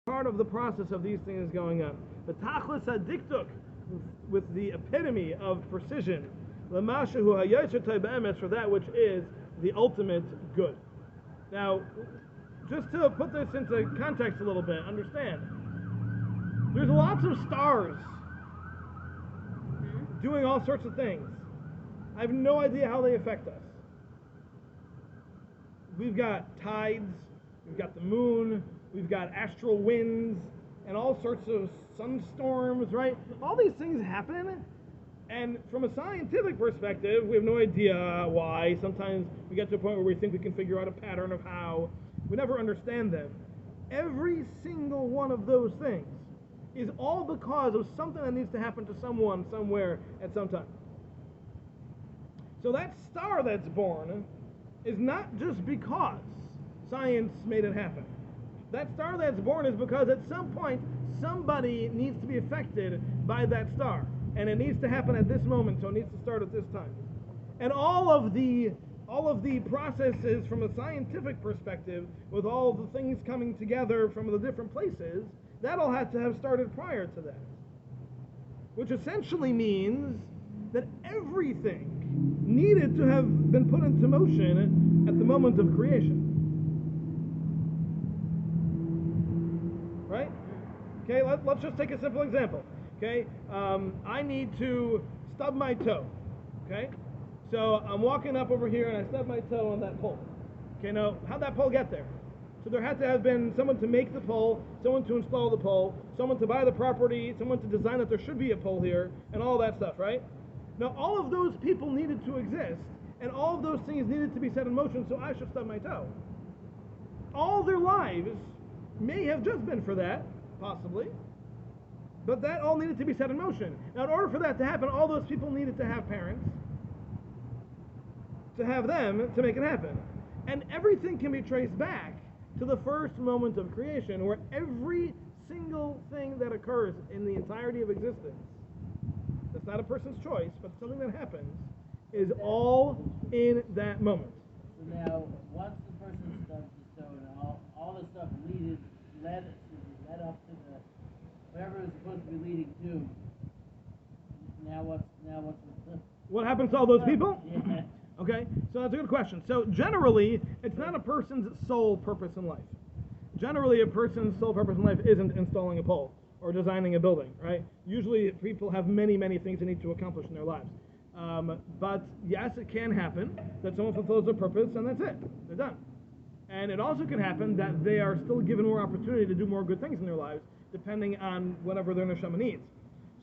part of the process of these things going on. The tachlis hadiktuk, with the epitome of precision, l'mashahu hayosher tov be'emes, for that which is the ultimate good. Now, just to put this into context a little bit, understand, there's lots of stars doing all sorts of things. I have no idea how they affect us. We've got tides, we've got the moon, we've got astral winds, and all sorts of sunstorms, right? All these things happen, and from a scientific perspective, we have no idea why. Sometimes we get to a point where we think we can figure out a pattern of how. We never understand them. Every single one of those things is all because of something that needs to happen to someone, somewhere, at some time. So that star that's born is not just because science made it happen. That star that's born is because at some point somebody needs to be affected by that star, and it needs to happen at this moment, so it needs to start at this time. And all of the processes from a scientific perspective, with all the things coming together from the different places, that all had to have started prior to that. Which essentially means that everything needed to have been put into motion at the moment of creation. Right? Okay, let's just take a simple example. Okay, I need to stub my toe. Okay, so I'm walking up over here and I stub my toe on that pole. Okay, now how'd that pole get there? So there had to have been someone to make the pole, someone to install the pole, someone to buy the property, someone to design that there should be a pole here, and all that stuff, right? Now all of those people needed to exist, and all of those things needed to be set in motion, so I should stub my toe. All their lives may have just been for that, possibly, but that all needed to be set in motion. Now in order for that to happen, all those people needed to have parents, to have them to make it happen. And everything can be traced back to the first moment of creation, where every single thing that occurs in the entirety of existence, that's not a person's choice, but something that happens, is all in that moment. So now, once the person stubs the toe and all the stuff led up to the whatever it's supposed to be leading to, now what's what happens to all those people? Yeah. Okay, so that's a good question. So generally, it's not a person's sole purpose in life. Generally, a person's sole purpose in life isn't installing a pole or designing a building, right? Usually, people have many, many things they need to accomplish in their lives. But yes, it can happen that someone fulfills their purpose and that's it. They're done. And it also can happen that they are still given more opportunity to do more good things in their lives, depending on whatever their neshama needs.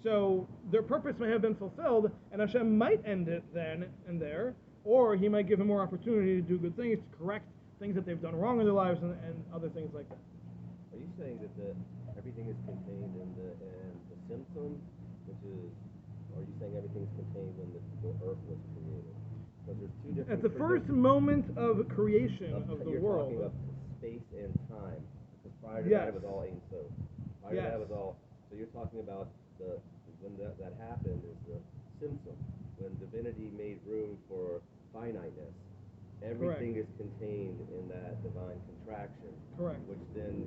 So their purpose may have been fulfilled, and Hashem might end it then and there, or He might give them more opportunity to do good things, to correct things that they've done wrong in their lives, and other things like that. Are you saying that everything is contained in the symptom, which is, or are you saying everything's contained when the earth was created? Because there's two different. At the first moment of creation of the world. You're talking of space and time. Because prior to that it was all Ein Sof. Prior to that was all. So you're talking about when that happened is the symptom, when divinity made room for finiteness. Everything is contained in that divine contraction. Correct. Which then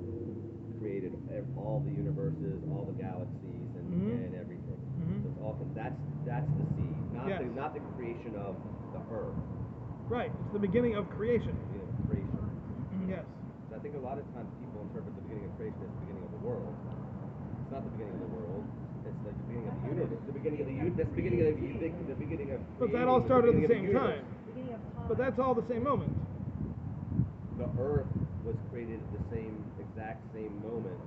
created all the universes, all the galaxies, and everything. So it's all, that's the seed, not the creation of the earth. Right. It's the beginning of creation. The beginning of creation. Yes. So I think a lot of times people interpret the beginning of creation as the beginning of the world. It's not the beginning of the world. It's the beginning of the universe. The beginning of the universe. That's the beginning of. But that all started at the same time. But that's all the same moment. The earth was created at the exact same moment.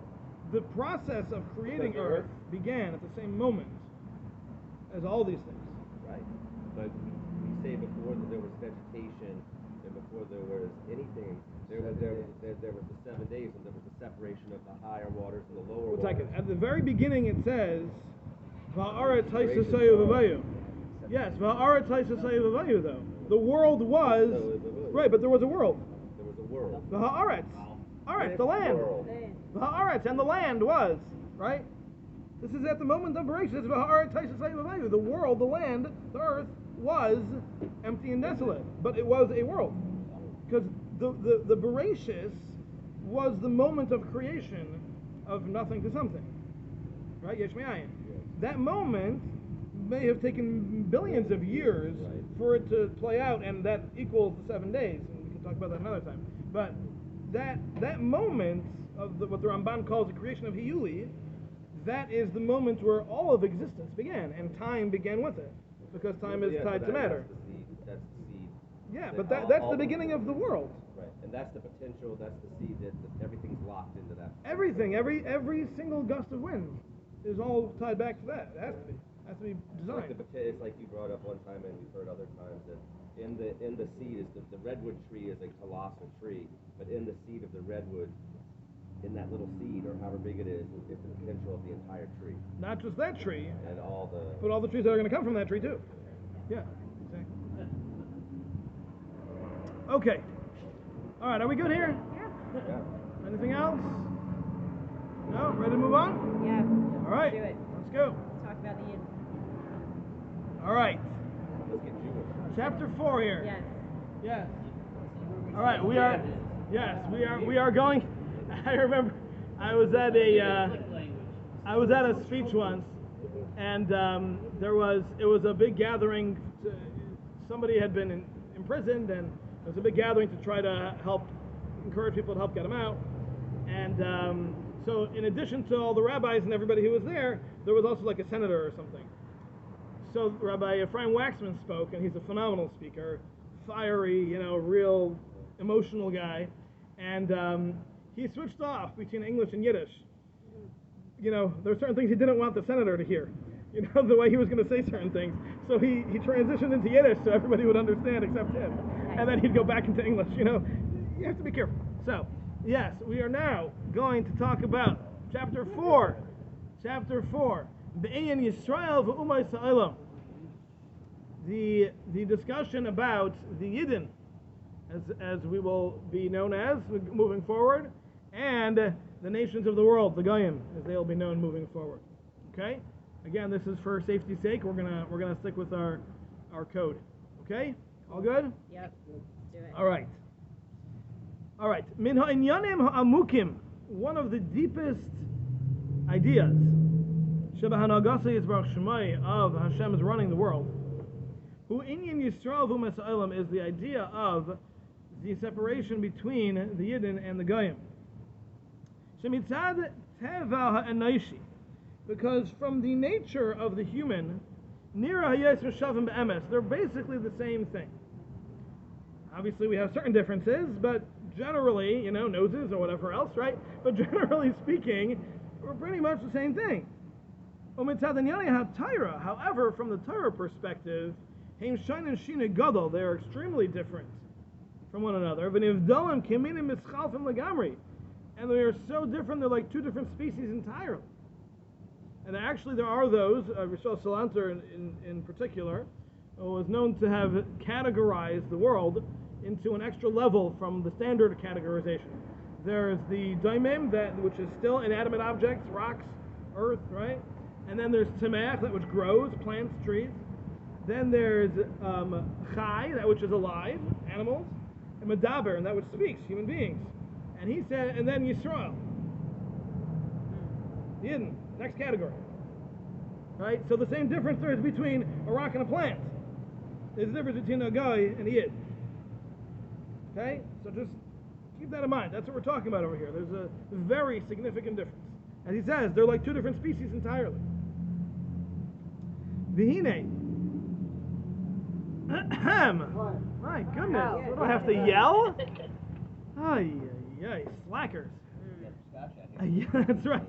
The process of creating earth began at the same moment as all these things. Right. But we say before that there was vegetation and before there was anything, there was the 7 days, and there was the separation of the higher waters and the lower waters. At the very beginning it says, Va'aretz ha'yisayu v'vayu. Yes, Va'aretz ha'yisayu v'vayu though. The world was, right, but there was a world. There was a world. Va'aretz. Aretz, the land. Va'aretz, and the land was, right? This is at the moment of Bereshit. The world, the land, the earth, was empty and desolate. But it was a world. Because the Bereshit was the moment of creation of nothing to something. Right? Yesh me'ayin. That moment may have taken billions of years for it to play out, and that equals the 7 days. And we can talk about that another time. But that moment of what the Ramban calls the creation of Hiyuli, that is the moment where all of existence began, and time began with it, because time is tied to matter. That's the seed. Yeah, but that's the beginning of the world. Right, and that's the potential. That's the seed that everything's locked into that. Everything, every single gust of wind is all tied back to that. It has to be. It has to be designed. It's like you brought up one time, and we've heard other times that in the seed is the redwood tree is a colossal tree, but in the seed of the redwood, in that little seed or however big it is the potential of the entire tree. Not just that tree, and but all the trees that are going to come from that tree too. Yeah, exactly. Okay. All right, are we good here? Yeah. Anything else? No? Ready to move on? Yeah. All right. Do it. Let's go. Talk about the yin. All right. Let's get Jewish. Chapter 4 here. Yes. Yes. All right, we are going. I remember I was at a speech once, and it was a big gathering. Somebody had been imprisoned, and it was a big gathering to try to encourage people to help get him out. And so in addition to all the rabbis and everybody who was there was also like a senator or something. So Rabbi Ephraim Waxman spoke, and he's a phenomenal speaker, fiery, real emotional guy. And he switched off between English and Yiddish. There were certain things he didn't want the senator to hear, the way he was going to say certain things. So he transitioned into Yiddish so everybody would understand except him. And then he'd go back into English, You have to be careful. So, yes, we are now going to talk about Chapter 4. Chapter 4. Be'inyan Yisrael v'umay Sa'olam. The discussion about the Yidden, as we will be known as moving forward, and the nations of the world, the Goyim, as they will be known moving forward. Okay? Again, this is for safety's sake. We're gonna stick with our code. Okay? All good? Yep. Do it. All right. All right. Min ha'inyanim ha'amukim, one of the deepest ideas Shebahanagasa Yisbarach Shemai of Hashem is running the world. Hu inyan Yisrael v'umay Sa'olam is the idea of the separation between the Yidden and the Goyim. Shemitzad teva ha'enoshi, because from the nature of the human, nira hayes v'shavim be'emes, they're basically the same thing. Obviously, we have certain differences, but generally, noses or whatever else, right? But generally speaking, we're pretty much the same thing. However, from the Torah perspective, they are extremely different from one another. And they are so different, they're like two different species entirely. And actually there are those, Rishon Salanter in particular, was known to have categorized the world into an extra level from the standard categorization. There's the daimim, which is still inanimate objects, rocks, earth, right? And then there's Tzemach, that which grows, plants, trees. Then there's Chai, that which is alive, animals. And Medaber, and that which speaks, human beings. And he said, and then Yisrael. Yidden, next category. Right? So the same difference there is between a rock and a plant. There's a difference between a guy and a Yid. Okay? So just keep that in mind. That's what we're talking about over here. There's a very significant difference. As he says, they're like two different species entirely. Vihine. My goodness. Wow. Do I have to yell? Ay, slackers. Yeah, that's right.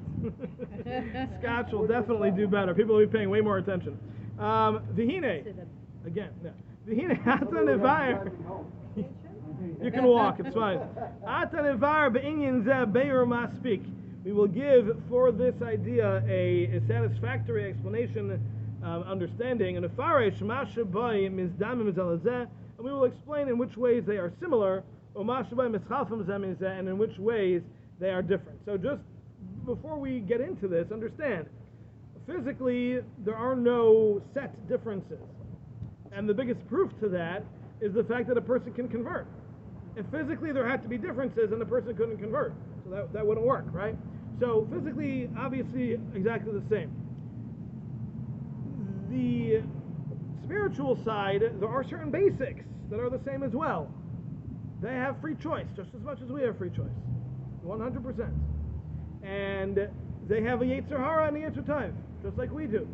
Scotch will definitely do better. People will be paying way more attention. Vihine. Again, no. Vihine hatan evar. You can walk, it's fine. Hatan evar be'inyan zeh be'er maspik. We will give for this idea a satisfactory explanation, understanding, and we will explain in which ways they are similar, and in which ways they are different. So just before we get into this, understand, physically there are no set differences. And the biggest proof to that is the fact that a person can convert. If physically there had to be differences, then a person couldn't convert. So that wouldn't work, right? So physically, obviously, exactly the same. The spiritual side, there are certain basics that are the same as well. They have free choice, just as much as we have free choice. 100%. And they have a Yetzer Hara and a Yetzer Tov, just like we do.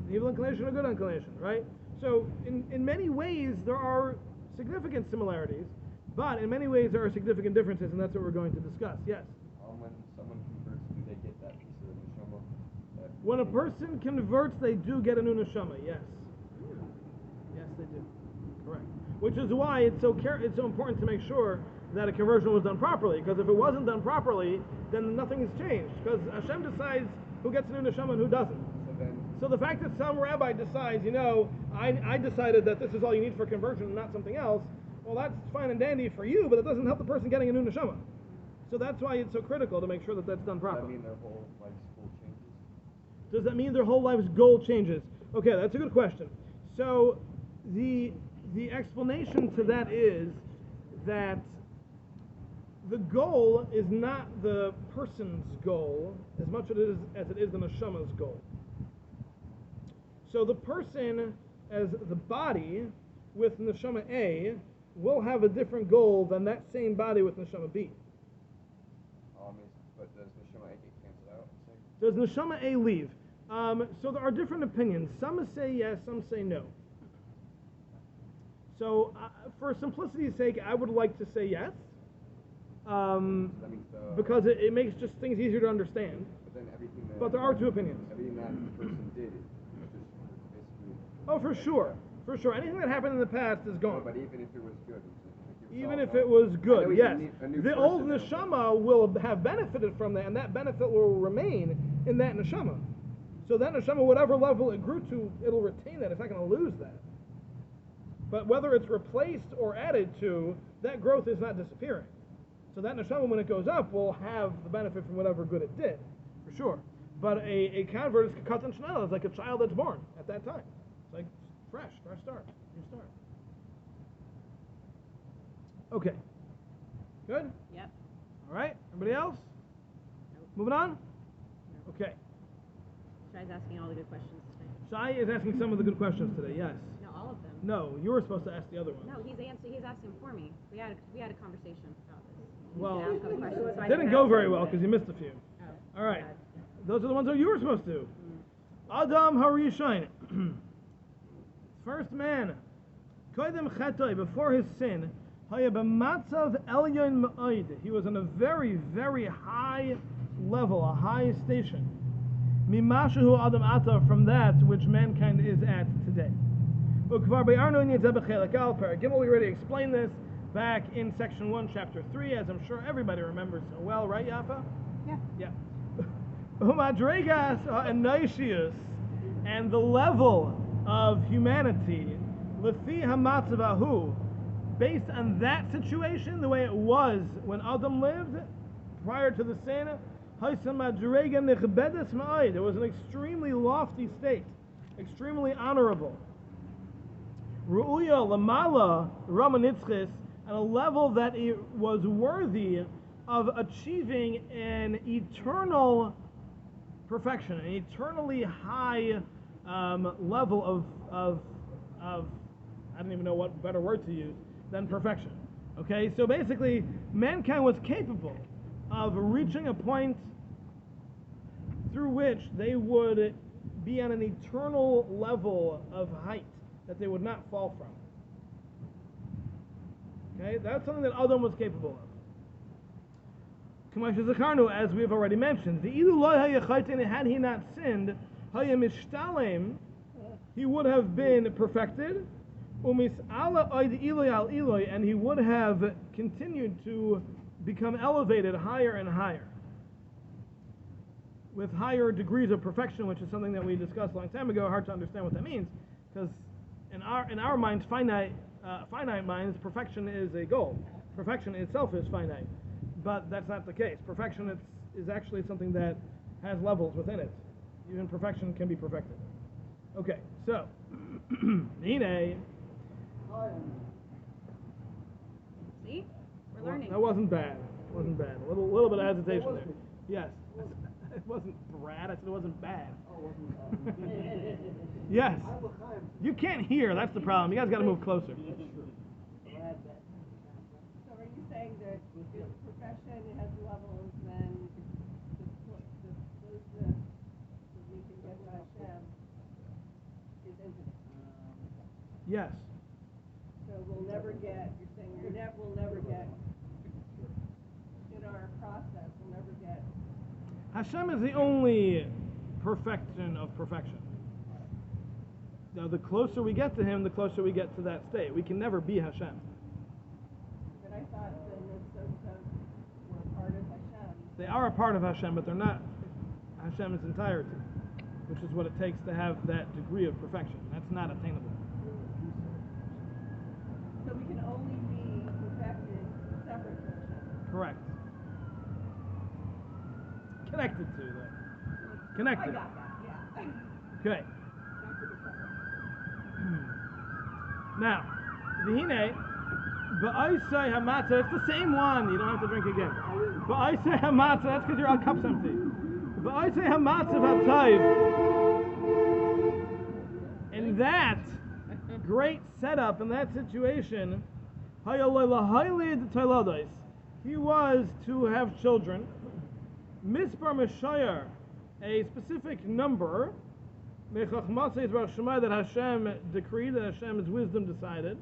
An evil inclination and a good inclination, right? So in many ways, there are significant similarities, but in many ways, there are significant differences, and that's what we're going to discuss. Yes? When someone converts, do they get that piece of the neshama? When a person converts, they do get a new neshama, yes. Yes, they do. Correct. Which is why it's so important to make sure that a conversion was done properly, because if it wasn't done properly, then nothing has changed, because Hashem decides who gets a new neshama and who doesn't. So the fact that some rabbi decides, I decided that this is all you need for conversion and not something else, well, that's fine and dandy for you, but it doesn't help the person getting a new neshama. So that's why it's so critical to make sure that that's done properly. Does that mean their whole life's goal changes? Does that mean their whole life's goal changes? Okay, that's a good question. So the explanation to that is that the goal is not the person's goal as much as it is the neshama's goal. So the person, as the body with neshama A, will have a different goal than that same body with neshama B. But does neshama A get canceled out? Does neshama A leave? So there are different opinions. Some say yes, some say no. So for simplicity's sake, I would like to say yes. Because it makes just things easier to understand. But then everything But there are two opinions. Everything that the person did is just basically... Oh, for sure. For sure. Anything that happened in the past is gone. No, but even if it was good. Even if it was good, yes. The old person neshama will have benefited from that, and that benefit will remain in that neshama. So that neshama, whatever level it grew to, it'll retain that. It's not going to lose that. But whether it's replaced or added to, that growth is not disappearing. So that neshama, when it goes up, will have the benefit from whatever good it did, for sure. But a convert is katan shnela, is like a child that's born at that time. It's like fresh start, new start. Okay. Good? Yep. All right. Everybody else? Nope. Moving on? No. Okay. Shai's asking all the good questions today. Shai is asking some of the good questions today, yes. No, all of them. No, you were supposed to ask the other one. No, he's asking for me. We had a conversation about this. Well, You can ask all the questions, so I didn't can go ask very them. well because you missed a few. Oh, All right. bad. Those are the ones that you were supposed to. Adam Harishain. First man. Koydem Chetoi, before his sin, he was in a very, very high level, a high station. Mimashahu Adam Ata, from that which mankind is at today. Again, we already explained this back in section 1, chapter 3, as I'm sure everybody remembers so well, right, Yafa? Yeah. Yeah. And the level of humanity, Lefi Hamatzavahu, based on that situation, the way it was when Adam lived, prior to the sin, it was an extremely lofty state, extremely honorable. Ru'uya Lamala Ramanitzchis, at a level that it was worthy of achieving an eternal perfection, an eternally high level of I don't even know what better word to use than perfection. Okay, so basically, mankind was capable of reaching a point through which they would be on an eternal level of height that they would not fall from. Okay, that's something that Adam was capable of. As we have already mentioned, had he not sinned, he would have been perfected, and he would have continued to become elevated higher and higher, with higher degrees of perfection, which is something that we discussed a long time ago. Hard to understand what that means, because in our minds, finite minds, perfection is a goal. Perfection itself is finite, but that's not the case. Perfection is actually something that has levels within it. Even perfection can be perfected. Okay, so Nine. See? We're learning. That wasn't bad. A little bit of hesitation there. Yes. It wasn't Brad. I said it wasn't bad. Oh, Yes. You can't hear. That's the problem. You guys got to move closer. Glad that. So are you saying that this profession has levels, then the closeness that we can get to Hashem is infinite? Yes. So we'll never get, you're saying we'll never get, in our process, we'll never get. Hashem is the only perfection of perfection. Now, the closer we get to Him, the closer we get to that state. We can never be Hashem. But I thought the Nitzotzot were part of Hashem. They are a part of Hashem, but they're not Hashem's entirety, which is what it takes to have that degree of perfection. That's not attainable. So we can only be perfected separate from Hashem. Correct. Connected to, though. Connected. I got that, yeah. Okay. Now, V'hine, ba'isai hamatzah, it's the same one, you don't have to drink again. Ba'isai hamatzah, that's because your cup's empty. Ba'isai hamatzah v'atayv. In that great setup, in that situation, he was to have children. Mispar Meshayar, a specific number, that Hashem decreed, that Hashem's wisdom decided.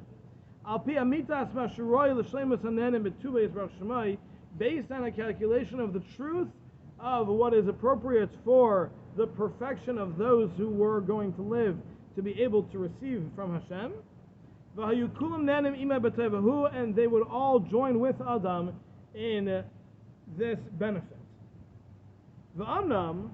Based on a calculation of the truth of what is appropriate for the perfection of those who were going to live to be able to receive from Hashem. And they would all join with Adam in this benefit. V'amnam,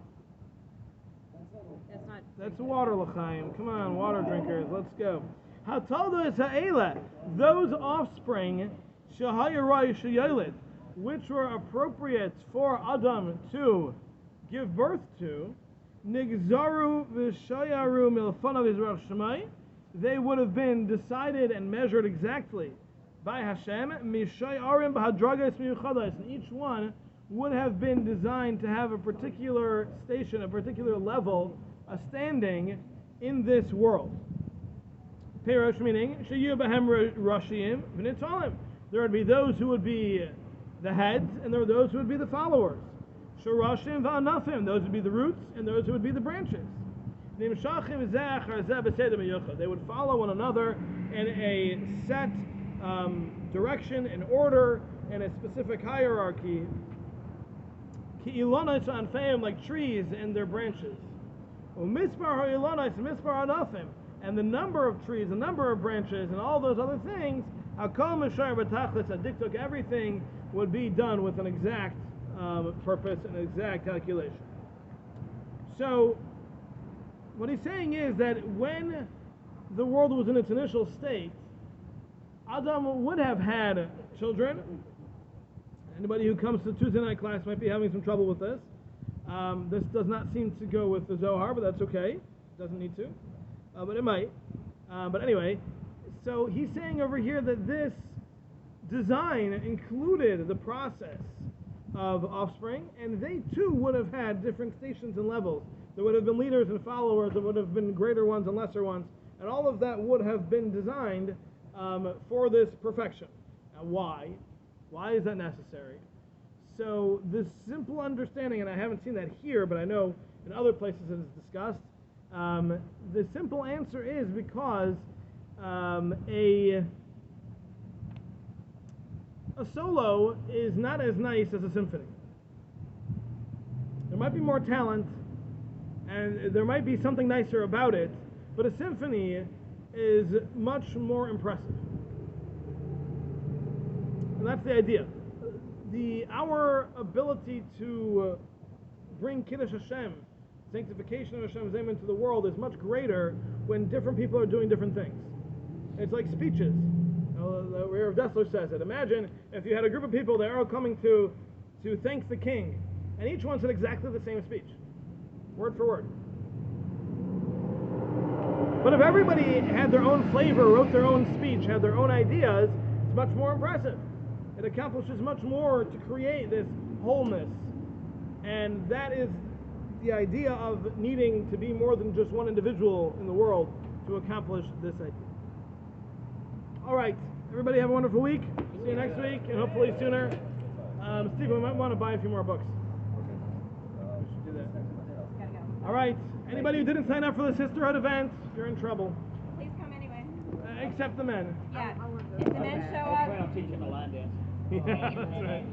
that's water, l'chaim. Come on, water drinkers, let's go. Hataldo is ha'ela, those offspring, shahayaroi shayelid, which were appropriate for Adam to give birth to, nigzaru v'shayaru milfanav Yisrael Shemai, they would have been decided and measured exactly by Hashem, mishayarim b'hadragas miyuchadas, and each one would have been designed to have a particular station, a particular level, a standing in this world. Perosh meaning, Shayu Bahem Rashim, V'nitzalim. There would be those who would be the heads, and there were those who would be the followers. Shorashim V'anafim, those would be the roots, and those who would be the branches. They would follow one another in a set direction, in order, in a specific hierarchy, like trees and their branches. And the number of trees, the number of branches, and all those other things, everything would be done with an exact purpose and exact calculation. So, what he's saying is that when the world was in its initial state, Adam would have had children. Anybody who comes to Tuesday night class might be having some trouble with this. This does not seem to go with the Zohar, but that's okay. It doesn't need to, but it might. But anyway, so he's saying over here that this design included the process of offspring, and they too would have had different stations and levels. There would have been leaders and followers, there would have been greater ones and lesser ones, and all of that would have been designed for this perfection. Now why? Why is that necessary? So this simple understanding, and I haven't seen that here, but I know in other places it is discussed, the simple answer is because a solo is not as nice as a symphony. There might be more talent, and there might be something nicer about it, but a symphony is much more impressive. And that's the idea. Our ability to bring Kiddush Hashem, sanctification of Hashem's name into the world, is much greater when different people are doing different things. It's like speeches. The Rav Dessler says it. Imagine if you had a group of people that are all coming to thank the king, and each one said exactly the same speech, word for word. But if everybody had their own flavor, wrote their own speech, had their own ideas, it's much more impressive. It accomplishes much more to create this wholeness And that is the idea of needing to be more than just one individual in the world to accomplish this idea. All right, everybody have a wonderful week. See you next week, and hopefully sooner. Steve, we might want to buy a few more books. We should do that. Gotta go. All right, anybody who didn't sign up for the Sisterhood event, you're in trouble. Please come anyway. Except the men. Yeah. If the men show I'll up. plan on teaching a line dance. Yeah, that's right.